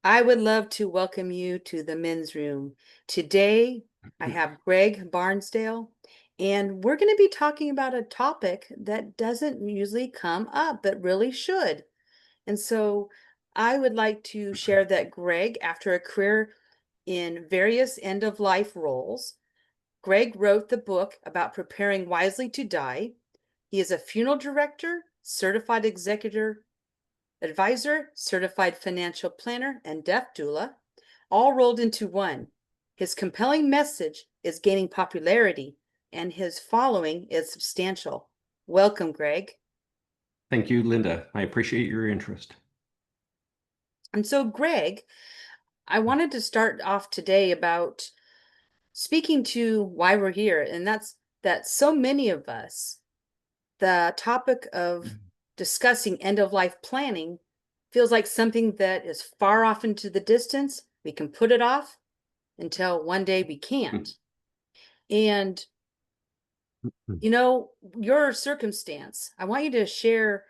I would love to welcome you to the men's room. Today, I have Greg Barnsdale, and we're going to be talking about a topic that doesn't usually come up, but really should. And so I would like to share that Greg, after a career in various end of life roles, Greg wrote the book about preparing wisely to die. He is a funeral director, certified executor advisor, certified financial planner, and death doula, all rolled into one. His compelling message is gaining popularity, and his following is substantial. Welcome, Greg. Thank you, Linda. I appreciate your interest. And so, Greg, I wanted to start off today about speaking to why we're here, and that's that so many of us, the topic of discussing end of life planning feels like something that is far off into the distance. We can put it off until one day we can't. And, your circumstance, I want you to share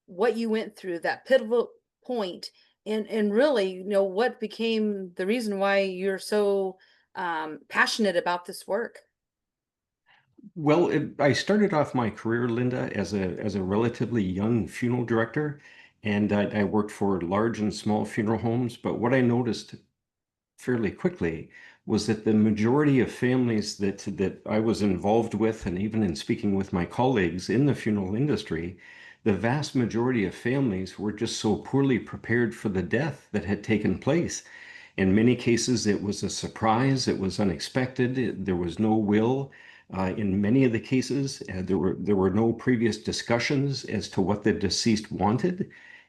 what you went through, that pivotal point, and really, what became the reason why you're so passionate about this work. Well, I started off my career, Linda, as a relatively young funeral director, and I worked for large and small funeral homes. But what I noticed fairly quickly was that the majority of families that I was involved with, and even in speaking with my colleagues in the funeral industry, the vast majority of families were just so poorly prepared for the death that had taken place. In many cases, it was a surprise, it was unexpected, there was no will. In many of the cases, there were no previous discussions as to what the deceased wanted,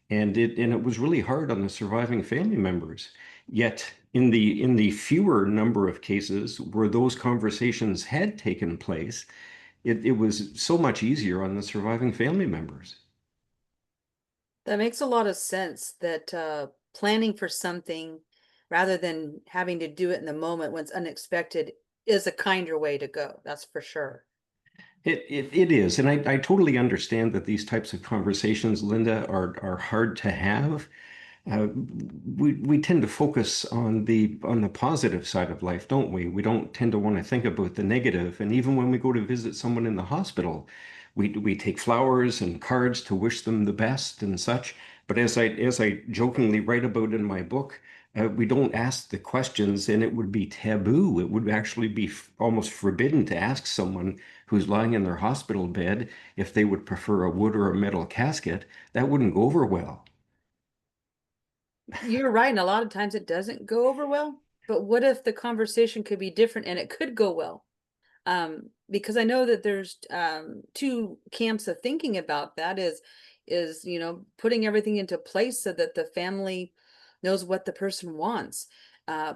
and it was really hard on the surviving family members. Yet, in the fewer number of cases where those conversations had taken place, it was so much easier on the surviving family members. That makes a lot of sense that planning for something rather than having to do it in the moment when it's unexpected is a kinder way to go. That's for sure. It is, and I totally understand that these types of conversations, Linda, are hard to have. Uh, we tend to focus on the positive side of life, don't we? We don't tend to want to think about the negative. And even when we go to visit someone in the hospital, we take flowers and cards to wish them the best and such. But as I jokingly write about in my book, we don't ask the questions, and it would be taboo. It would actually be almost forbidden to ask someone who's lying in their hospital bed if they would prefer a wood or a metal casket. That wouldn't go over well. You're right, and a lot of times it doesn't go over well. But what if the conversation could be different and it could go well? Because I know that there's two camps of thinking about that is putting everything into place so that the family knows what the person wants,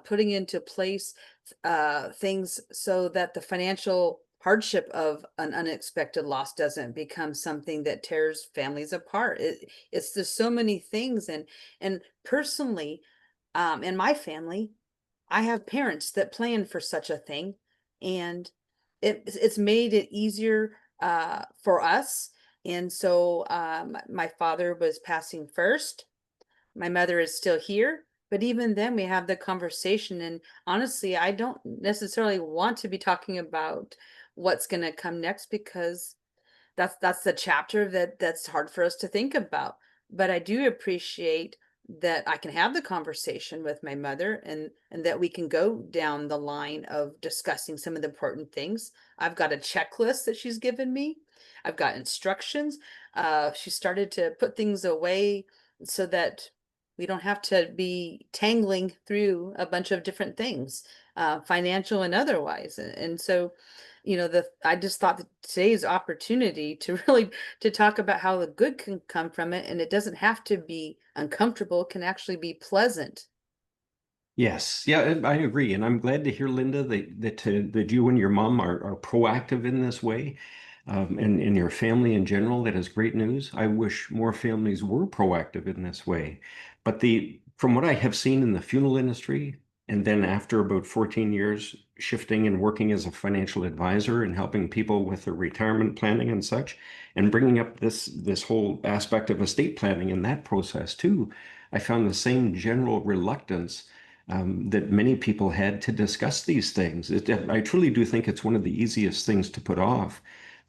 putting into place things so that the financial hardship of an unexpected loss doesn't become something that tears families apart. It's just so many things, and personally, in my family, I have parents that plan for such a thing, and it's made it easier for us. And so my father was passing first. My mother is still here, but even then we have the conversation. And honestly, I don't necessarily want to be talking about what's going to come next because that's the chapter that's hard for us to think about. But I do appreciate that I can have the conversation with my mother and that we can go down the line of discussing some of the important things. I've got a checklist that she's given me. I've got instructions. She started to put things away so that we don't have to be tangling through a bunch of different things, financial and otherwise. And so I just thought that today's opportunity to really to talk about how the good can come from it, and it doesn't have to be uncomfortable, it can actually be pleasant. Yes, yeah, I agree, and I'm glad to hear, Linda, that you and your mom are proactive in this way, and your family in general. That is great news. I wish more families were proactive in this way, but the from what I have seen in the funeral industry, and then after about 14 years shifting and working as a financial advisor and helping people with their retirement planning and such, and bringing up this whole aspect of estate planning in that process too. I found the same general reluctance that many people had to discuss these things. I truly do think it's one of the easiest things to put off.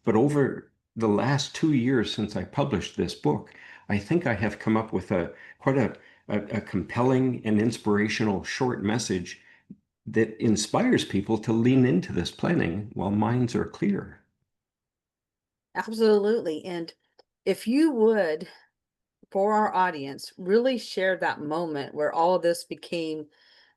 But over the last 2 years since I published this book, I think I have come up with quite a compelling and inspirational short message that inspires people to lean into this planning while minds are clear. Absolutely. And if you would, for our audience, really share that moment where all of this became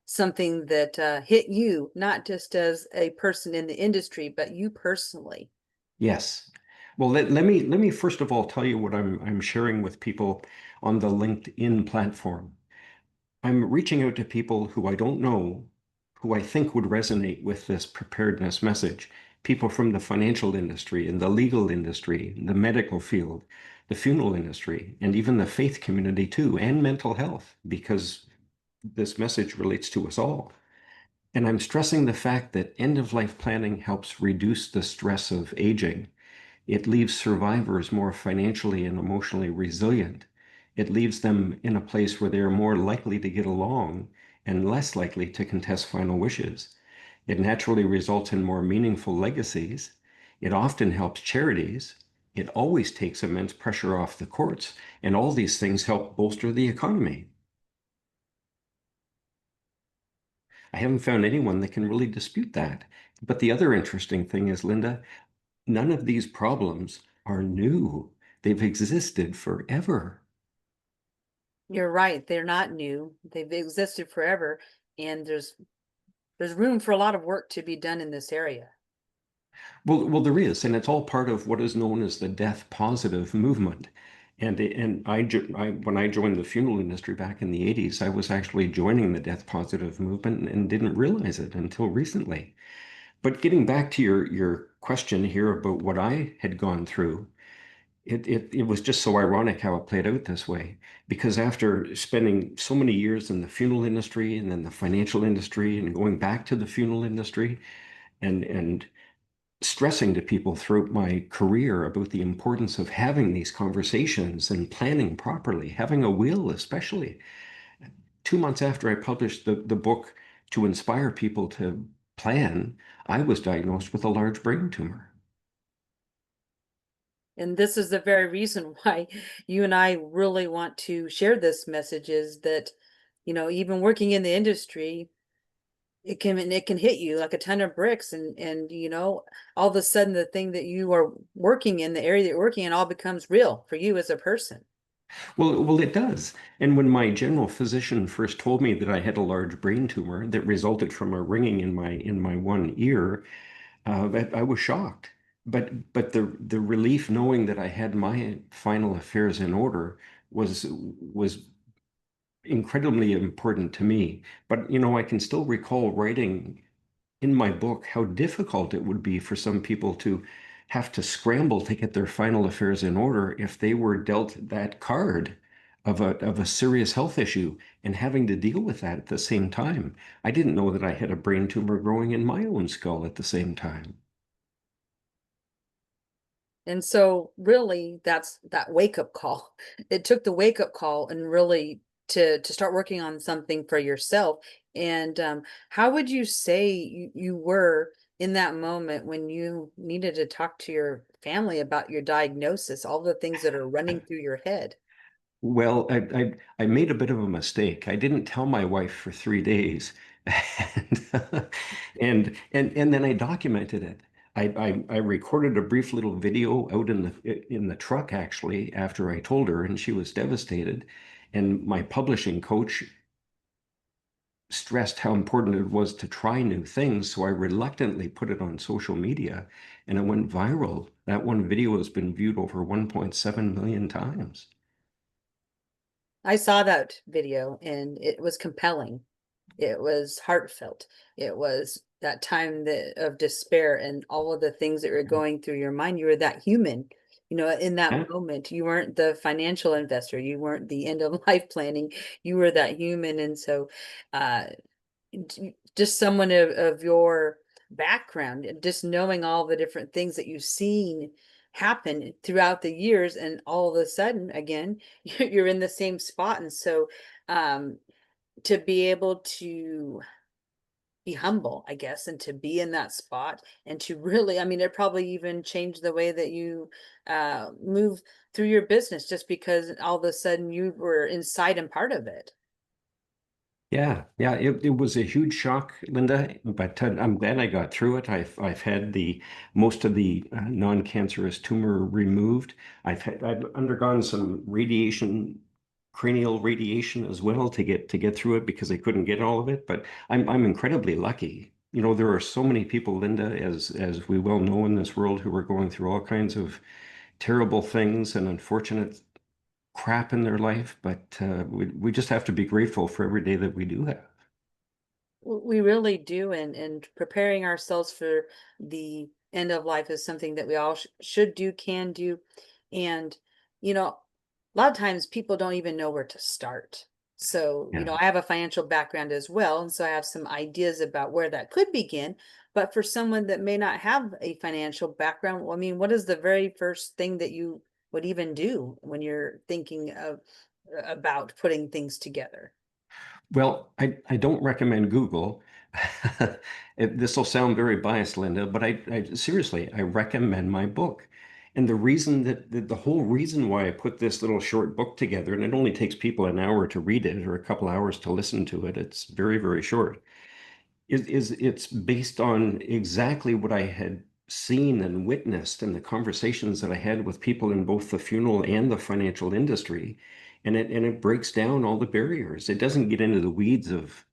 something that hit you, not just as a person in the industry, but you personally. Yes. Well, let me first of all tell you what I'm sharing with people on the LinkedIn platform. I'm reaching out to people who I don't know, who I think would resonate with this preparedness message. People from the financial industry and the legal industry, the medical field, the funeral industry, and even the faith community too, and mental health, because this message relates to us all. And I'm stressing the fact that end of life planning helps reduce the stress of aging. It leaves survivors more financially and emotionally resilient. It leaves them in a place where they are more likely to get along and less likely to contest final wishes. It naturally results in more meaningful legacies. It often helps charities. It always takes immense pressure off the courts. And all these things help bolster the economy. I haven't found anyone that can really dispute that. But the other interesting thing is, Linda, none of these problems are new. They've existed forever. You're right, they're not new. They've existed forever, and there's room for a lot of work to be done in this area. Well, there is, and it's all part of what is known as the death positive movement. And when I joined the funeral industry back in the 80s, I was actually joining the death positive movement and didn't realize it until recently. But getting back to your question here about what I had gone through, it was just so ironic how it played out this way. Because after spending so many years in the funeral industry and then the financial industry and going back to the funeral industry and stressing to people throughout my career about the importance of having these conversations and planning properly, having a will, especially. 2 months after I published the book to inspire people to plan, I was diagnosed with a large brain tumor. And this is the very reason why you and I really want to share this message is that, even working in the industry, it can hit you like a ton of bricks and all of a sudden the thing that you are working in, the area that you're working in all becomes real for you as a person. Well, it does. And when my general physician first told me that I had a large brain tumor that resulted from a ringing in my one ear, I was shocked. But the relief knowing that I had my final affairs in order was incredibly important to me. But I can still recall writing in my book how difficult it would be for some people to have to scramble to get their final affairs in order if they were dealt that card of a serious health issue and having to deal with that at the same time. I didn't know that I had a brain tumor growing in my own skull at the same time. And so really that's that wake up call. It took the wake up call and really to start working on something for yourself. And how would you say you were in that moment when you needed to talk to your family about your diagnosis, all the things that are running through your head? Well, I made a bit of a mistake. I didn't tell my wife for 3 days, and and then I documented it. I recorded a brief little video out in the truck actually after I told her, and she was devastated. And my publishing coach stressed how important it was to try new things, so I reluctantly put it on social media, and it went viral. That one video has been viewed over 1.7 million times. I saw that video and it was compelling. It was heartfelt. It was that time of despair and all of the things that were going through your mind. You were that human. In that Yeah. moment, you weren't the financial investor. You weren't the end of life planning. You were that human. And so, uh, just someone of your background, just knowing all the different things that you've seen happen throughout the years, and all of a sudden, again, you're in the same spot. And so, um, to be able to be humble, I guess, and to be in that spot and to really, I mean, it probably even changed the way that you move through your business, just because all of a sudden you were inside and part of it. Yeah, yeah, it was a huge shock, Linda, but I'm glad I got through it. I've had the most of the non-cancerous tumor removed. I've undergone some radiation, cranial radiation as well to get through it because I couldn't get all of it. But I'm incredibly lucky. You know, there are so many people, Linda, as we well know in this world, who are going through all kinds of terrible things and unfortunate crap in their life, but we just have to be grateful for every day that we do have. We really do, and preparing ourselves for the end of life is something that we all should do, can do. And a lot of times people don't even know where to start. So, Yeah. I have a financial background as well, and so I have some ideas about where that could begin. But for someone that may not have a financial background, well, I mean, what is the very first thing that you would even do when you're thinking of about putting things together? Well, I don't recommend Google. This will sound very biased, Linda, but I seriously, I recommend my book. And the reason the whole reason why I put this little short book together, and it only takes people an hour to read it or a couple hours to listen to it. It's very, very short. It's based on exactly what I had seen and witnessed in the conversations that I had with people in both the funeral and the financial industry. And it breaks down all the barriers. It doesn't get into the weeds of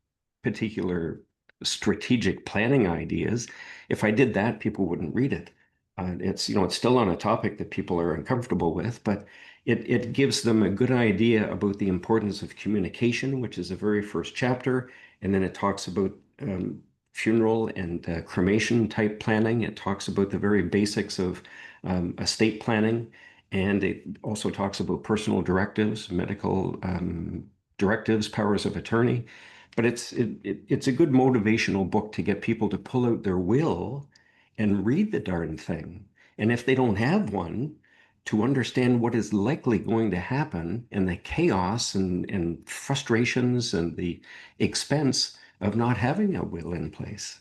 particular strategic planning ideas. If I did that, people wouldn't read it. It's still on a topic that people are uncomfortable with, but it gives them a good idea about the importance of communication, which is the very first chapter. And then it talks about funeral and cremation type planning. It talks about the very basics of estate planning. And it also talks about personal directives, medical directives, powers of attorney. But it's a good motivational book to get people to pull out their will and read the darn thing. And if they don't have one, to understand what is likely going to happen and the chaos and frustrations and the expense of not having a will in place.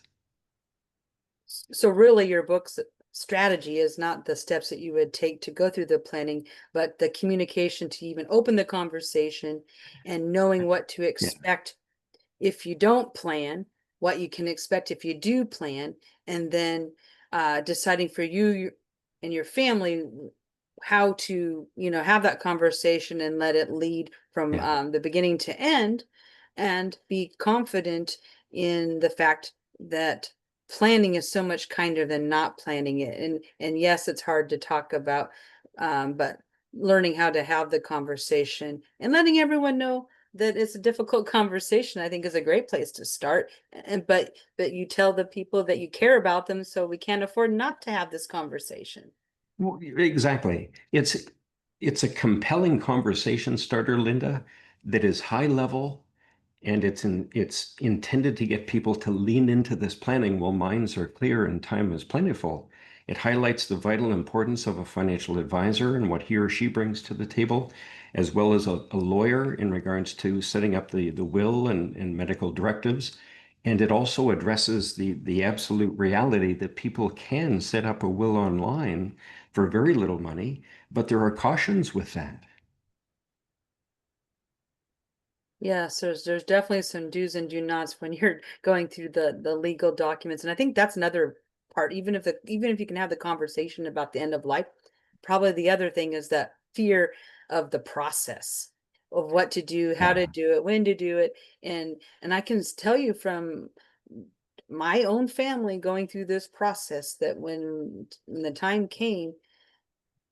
So really your book's strategy is not the steps that you would take to go through the planning, but the communication to even open the conversation and knowing what to Yeah, expect if you don't plan, what you can expect if you do plan, and then deciding for and your family how to, have that conversation and let it lead from yeah, the beginning to end, and be confident in the fact that planning is so much kinder than not planning it. And yes, it's hard to talk about, but learning how to have the conversation and letting everyone know that it's a difficult conversation, I think, is a great place to start. And but you tell the people that you care about them, so we can't afford not to have this conversation. well, exactly. It's a compelling conversation starter, Linda, that is high level and it's intended to get people to lean into this planning while minds are clear and time is plentiful. It highlights the vital importance of a financial advisor and what he or she brings to the table, as well as a lawyer in regards to setting up the will and medical directives. And it also addresses the absolute reality that people can set up a will online for very little money, but there are cautions with that. Yes, there's definitely some do's and do nots when you're going through the legal documents. And I think that's another part. Even if you can have the conversation about the end of life, probably the other thing is that fear of the process of what to do, how to Yeah, do it, when to do it. And I can tell you from my own family going through this process that when the time came,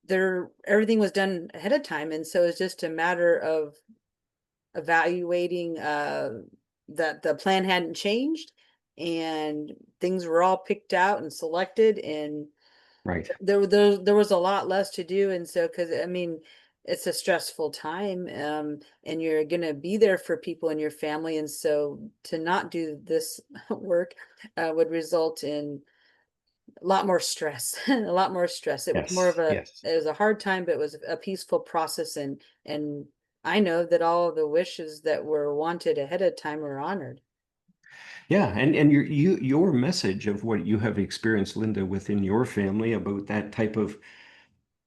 there everything was done ahead of time. And so it's just a matter of evaluating that the plan hadn't changed, and things were all picked out and selected, and right. there was a lot less to do. And so, because I mean, it's a stressful time, and you're gonna be there for people in your family, and so to not do this work would result in a lot more stress, a lot more stress. It was more of Yes, a, yes. it was a hard time, but it was a peaceful process. And I know that all the wishes that were wanted ahead of time were honored. Yeah, and your message of what you have experienced, Linda, within your family about that type of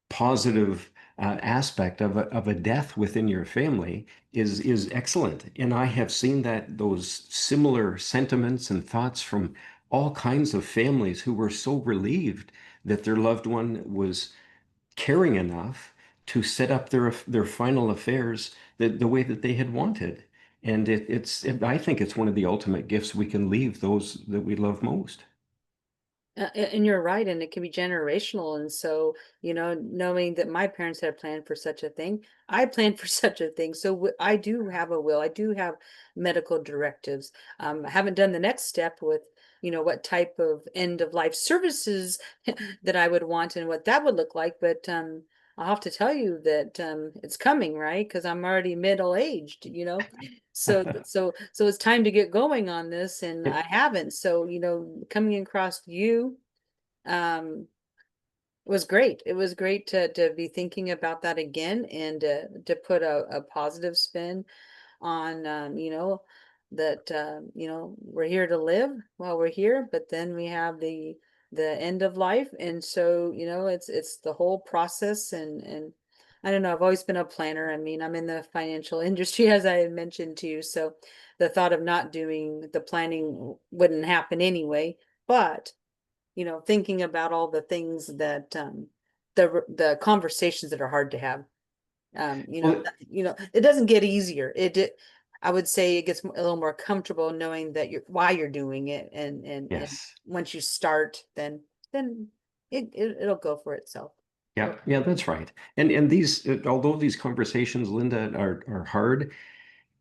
positive aspect of a death within your family is excellent. And I have seen that those similar sentiments and thoughts from all kinds of families who were so relieved that their loved one was caring enough to set up their final affairs the way that they had wanted. And I think it's one of the ultimate gifts we can leave those that we love most. And you're right, and it can be generational. And so, knowing that my parents had planned for such a thing, I planned for such a thing. So I do have a will. I do have medical directives. I haven't done the next step with, what type of end of life services that I would want and what that would look like. But I'll have to tell you that it's coming, right? Because I'm already middle aged, so it's time to get going on this, and I haven't. So, coming across you um was great. It was great to be thinking about that again, and to put a positive spin on that we're here to live while we're here, but then we have the end of life. And so, it's the whole process. And I don't know, I've always been a planner. I mean, I'm in the financial industry, as I had mentioned to you, so the thought of not doing the planning wouldn't happen anyway. But thinking about all the things that the conversations that are hard to have. Well, It doesn't get easier. I would say it gets a little more comfortable knowing that why you're doing it, and yes. once you start, then it'll go for itself. Yeah, yeah, that's right. And these, although these conversations, Linda, are hard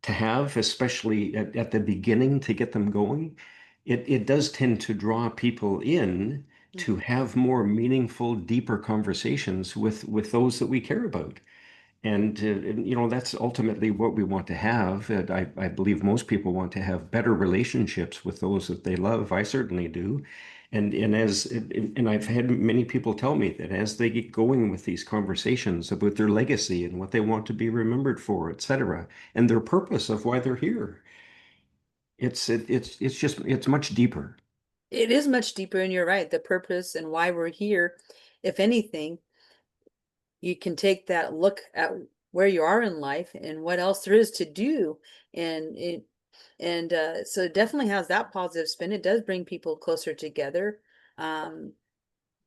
to have, especially at the beginning to get them going, it does tend to draw people in to Mhm. have more meaningful, deeper conversations with those that we care about. And that's ultimately what we want to have. And I believe most people want to have better relationships with those that they love. I certainly do. And I've had many people tell me that as they get going with these conversations about their legacy and what they want to be remembered for, etc., and their purpose of why they're here, it's much deeper. It is much deeper, and you're right. The purpose and why we're here, if anything, you can take that look at where you are in life and what else there is to do. And so it definitely has that positive spin. It does bring people closer together. um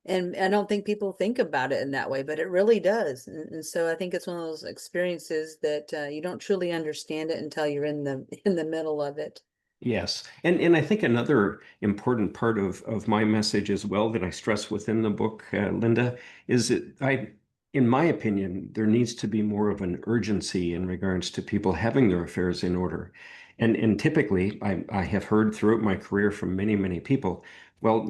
and I don't think people think about it in that way, but it really does. And so I think it's one of those experiences that you don't truly understand it until you're in the middle of it. Yes. And I think another important part of my message as well that I stress within the book, Linda, is that in my opinion, there needs to be more of an urgency in regards to people having their affairs in order. And typically, I have heard throughout my career from many, many people, well,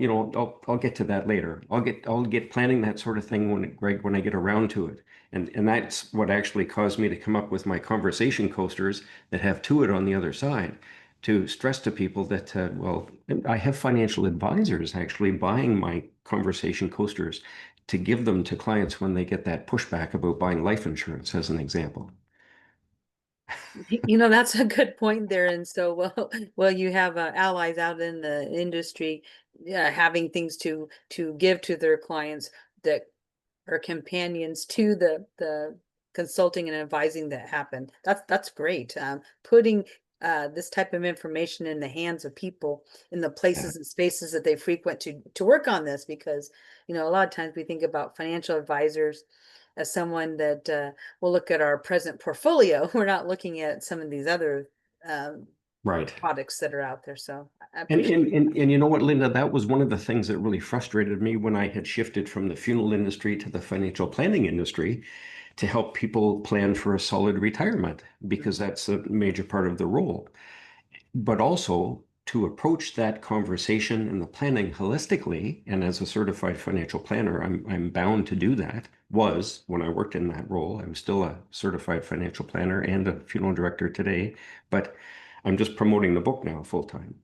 I'll get to that later. I'll get planning that sort of thing when I get around to it. And that's what actually caused me to come up with my conversation coasters that have to it on the other side to stress to people that, well, I have financial advisors actually buying my conversation coasters to give them to clients when they get that pushback about buying life insurance, as an example. That's a good point there. And so, well, you have allies out in the industry, having things to give to their clients that are companions to the consulting and advising that happen. That's great. Putting this type of information in the hands of people in the Yeah, places and spaces that they frequent to work on this, because a lot of times we think about financial advisors as someone that will look at our present portfolio. We're not looking at some of these other um, right. products that are out there. So I And, appreciate. and and and you know what, Linda, that was one of the things that really frustrated me when I had shifted from the funeral industry to the financial planning industry to help people plan for a solid retirement, because that's a major part of the role. But also to approach that conversation and the planning holistically. And as a certified financial planner, I'm bound to do that. Was when I worked in that role. I'm still a certified financial planner and a funeral director today, but I'm just promoting the book now full time.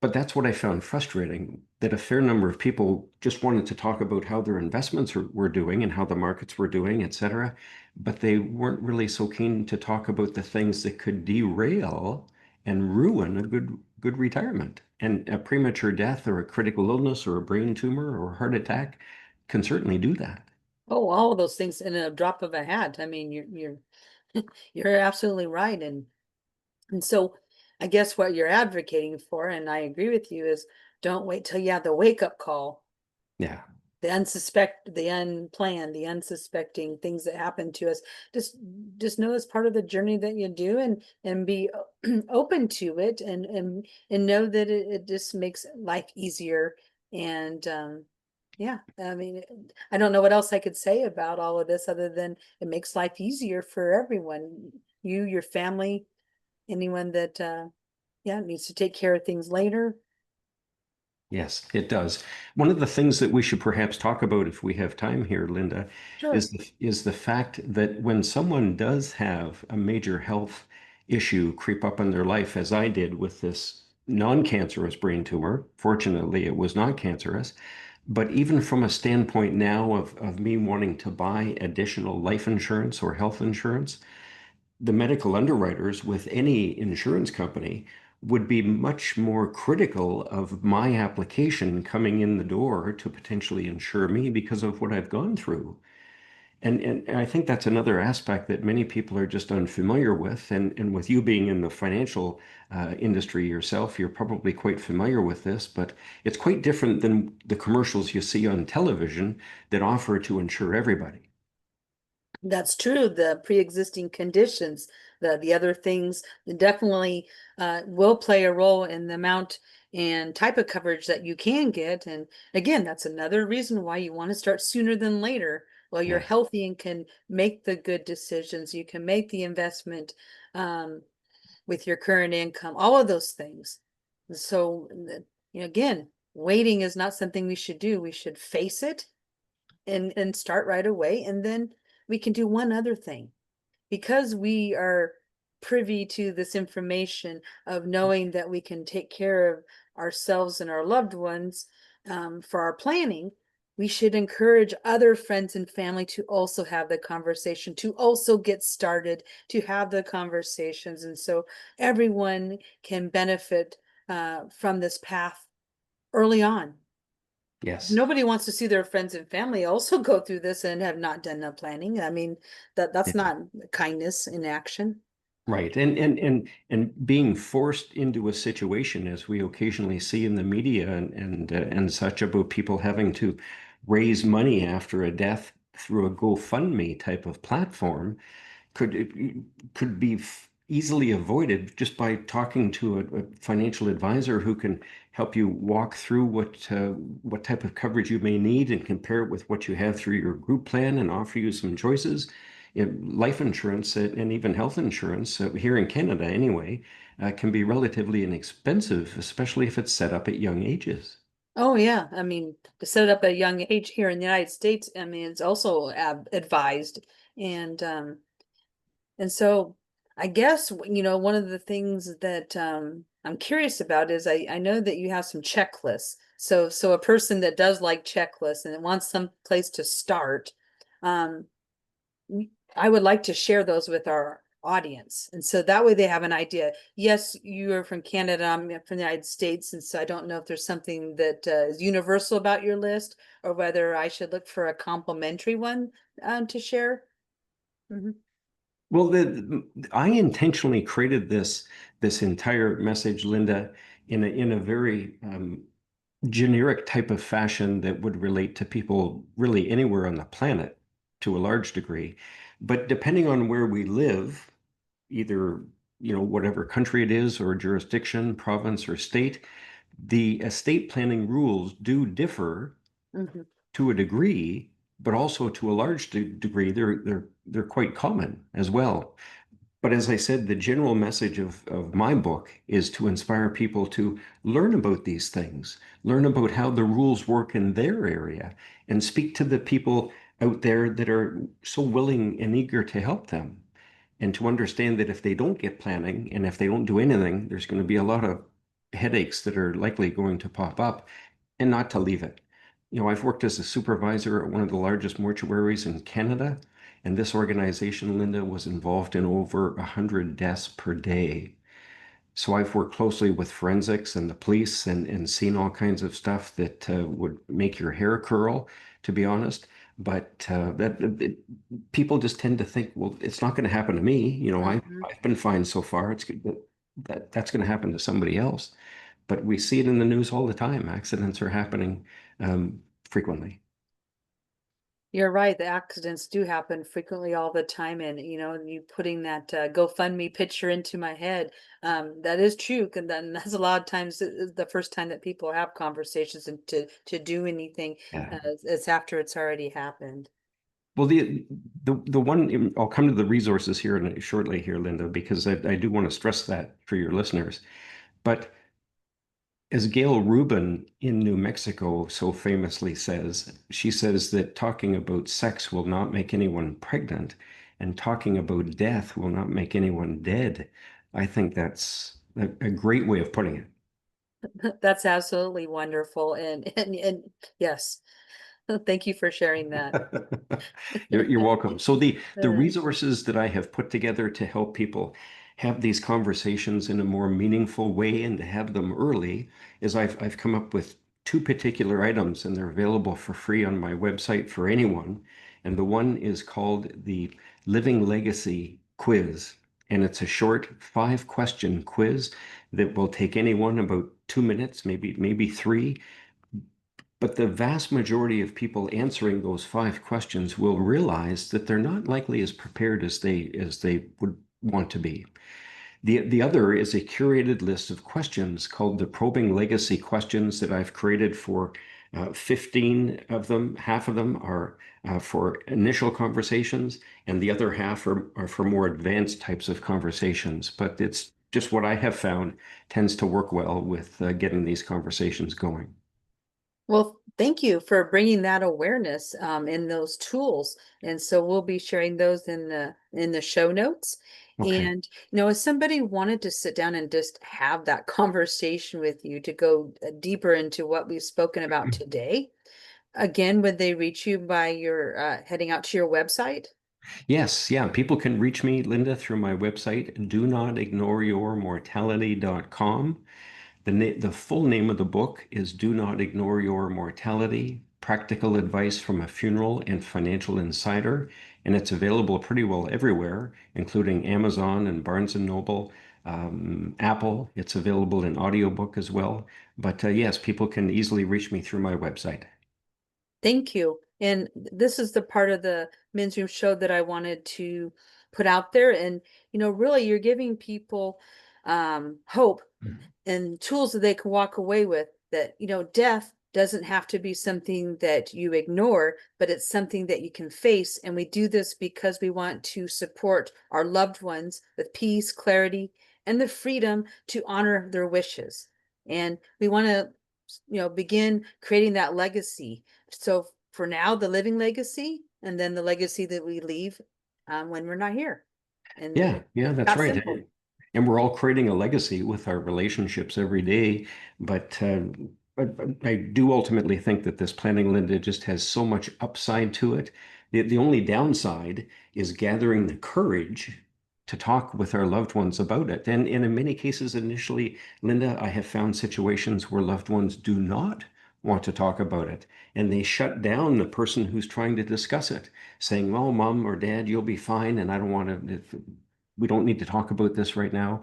But that's what I found frustrating, that a fair number of people just wanted to talk about how their investments were doing and how the markets were doing, et cetera. But they weren't really so keen to talk about the things that could derail and ruin a good retirement. And a premature death or a critical illness or a brain tumor or heart attack can certainly do that. Oh, all of those things in a drop of a hat. I mean, you're absolutely right. And so I guess what you're advocating for, and I agree with you, is don't wait till you have the wake up call, Yeah. the unplanned, the unsuspecting things that happen to us. Just just know it's part of the journey that you do, and be open to it, and know that it just makes life easier. And yeah, I mean, I don't know what else I could say about all of this other than it makes life easier for everyone, you, your family, anyone that yeah, needs to take care of things later. Yes, it does. One of the things that we should perhaps talk about if we have time here, Linda, Sure. is the fact that when someone does have a major health issue creep up in their life, as I did with this non-cancerous brain tumor, fortunately it was not cancerous, but even from a standpoint now of me wanting to buy additional life insurance or health insurance, the medical underwriters with any insurance company would be much more critical of my application coming in the door to potentially insure me because of what I've gone through. And I think that's another aspect that many people are just unfamiliar with. And with you being in the financial industry yourself, you're probably quite familiar with this, but it's quite different than the commercials you see on television that offer to insure everybody. That's true. The pre-existing conditions, the other things definitely will play a role in the amount and type of coverage that you can get. And again, that's another reason why you want to start sooner than later. While you're Yes. healthy and can make the good decisions, you can make the investment with your current income, all of those things. So, again, waiting is not something we should do. We should face it and start right away. And then we can do one other thing because we are privy to this information of knowing that we can take care of ourselves and our loved ones for our planning. We should encourage other friends and family to also have the conversation, to also get started, to have the conversations. And so everyone can benefit from this path early on. Yes. Nobody wants to see their friends and family also go through this and have not done the planning. I mean, that's Yeah. not kindness in action. Right. And being forced into a situation, as we occasionally see in the media and such, about people having to raise money after a death through a GoFundMe type of platform could be easily avoided just by talking to a financial advisor who can help you walk through what type of coverage you may need and compare it with what you have through your group plan and offer you some choices. Life insurance and even health insurance here in Canada anyway can be relatively inexpensive, especially if it's set up at young ages. Oh yeah, I mean, to set it up at a young age here in the United States, I mean, it's also advised. And and so I guess, one of the things that I'm curious about is I know that you have some checklists. So a person that does like checklists and wants some place to start, um, I would like to share those with our audience. And so that way they have an idea. Yes, you are from Canada, I'm from the United States. And so I don't know if there's something that is universal about your list or whether I should look for a complimentary one to share. Mhm. Well, I intentionally created this entire message, Linda, in a very generic type of fashion that would relate to people really anywhere on the planet to a large degree. But depending on where we live, either whatever country it is or jurisdiction, province or state, the estate planning rules do differ Mhm. to a degree, but also to a large degree, they're quite common as well. But as I said, the general message of my book is to inspire people to learn about these things, learn about how the rules work in their area, and speak to the people out there that are so willing and eager to help them. And to understand that if they don't get planning and if they don't do anything, there's going to be a lot of headaches that are likely going to pop up and not to leave it. I've worked as a supervisor at one of the largest mortuaries in Canada, and this organization, Linda, was involved in over 100 deaths per day. So I've worked closely with forensics and the police and seen all kinds of stuff that would make your hair curl, to be honest. But people just tend to think, well, it's not going to happen to me. Mhm. I've been fine so far. It's good that's going to happen to somebody else. But we see it in the news all the time. Accidents are happening frequently. You're right, the accidents do happen frequently all the time, and, you putting that, GoFundMe picture into my head, that is true, and then that's a lot of times the first time that people have conversations and to do anything, Yeah. it's after it's already happened. Well, the one I'll come to the resources here shortly here, Linda, because I do want to stress that for your listeners. But as Gail Rubin in New Mexico so famously says, she says that talking about sex will not make anyone pregnant, and talking about death will not make anyone dead. I think that's a great way of putting it. That's absolutely wonderful, and yes, thank you for sharing that. You're welcome. So the Uh, resources that I have put together to help people have these conversations in a more meaningful way and to have them early is I've come up with two particular items, and they're available for free on my website for anyone. And the one is called the Living Legacy Quiz. And it's a short 5-question quiz that will take anyone about 2 minutes, maybe three. But the vast majority of people answering those 5 questions will realize that they're not likely as prepared as they would want to be. The other is a curated list of questions called the Probing Legacy questions that I've created for 15 of them. Half of them are for initial conversations, and the other half are for more advanced types of conversations. But it's just what I have found tends to work well with getting these conversations going. Well, thank you for bringing that awareness in those tools. And so we'll be sharing those in the show notes. Okay. And if somebody wanted to sit down and just have that conversation with you to go deeper into what we've spoken about today, again, would they reach you by your heading out to your website? Yes, yeah. People can reach me, Linda, through my website, do not ignore your mortality.com. The full name of the book is Do Not Ignore Your Mortality, Practical Advice from a Funeral and Financial Insider. And it's available pretty well everywhere, including Amazon and Barnes and Noble, Apple. It's available in audiobook as well. But yes, people can easily reach me through my website. Thank you. And this is the part of the men's room show that I wanted to put out there. And, really you're giving people hope and tools that they can walk away with, that death doesn't have to be something that you ignore, but it's something that you can face. And we do this because we want to support our loved ones with peace, clarity, and the freedom to honor their wishes. And we want to begin creating that legacy. So for now, the living legacy, and then the legacy that we leave when we're not here. And Yeah, yeah, that's that right. simple. And we're all creating a legacy with our relationships every day. But I do ultimately think that this planning, Linda, just has so much upside to it. The only downside is gathering the courage to talk with our loved ones about it. And in many cases, initially, Linda, I have found situations where loved ones do not want to talk about it. And they shut down the person who's trying to discuss it, saying, well, mom or dad, you'll be fine. And I don't want to, we don't need to talk about this right now.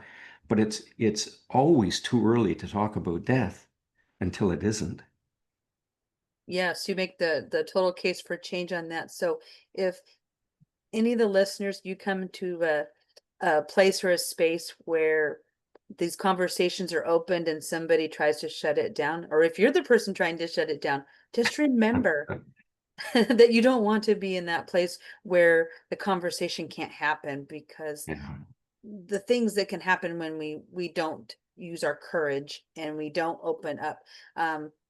But it's always too early to talk about death until it isn't. Yes, you make the total case for change on that. So if any of the listeners, you come to a place or a space where these conversations are opened and somebody tries to shut it down, or if you're the person trying to shut it down, just remember that you don't want to be in that place where the conversation can't happen, because Yeah. the things that can happen when we don't use our courage and we don't open up,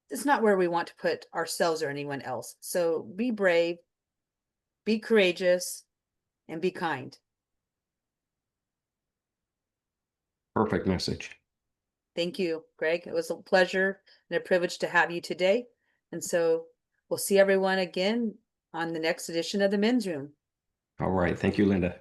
it's not where we want to put ourselves or anyone else. So be brave, be courageous, and be kind. Perfect message. Thank you, Greg. It was a pleasure and a privilege to have you today. And so we'll see everyone again on the next edition of the Men's Room. All right. Thank you, Linda.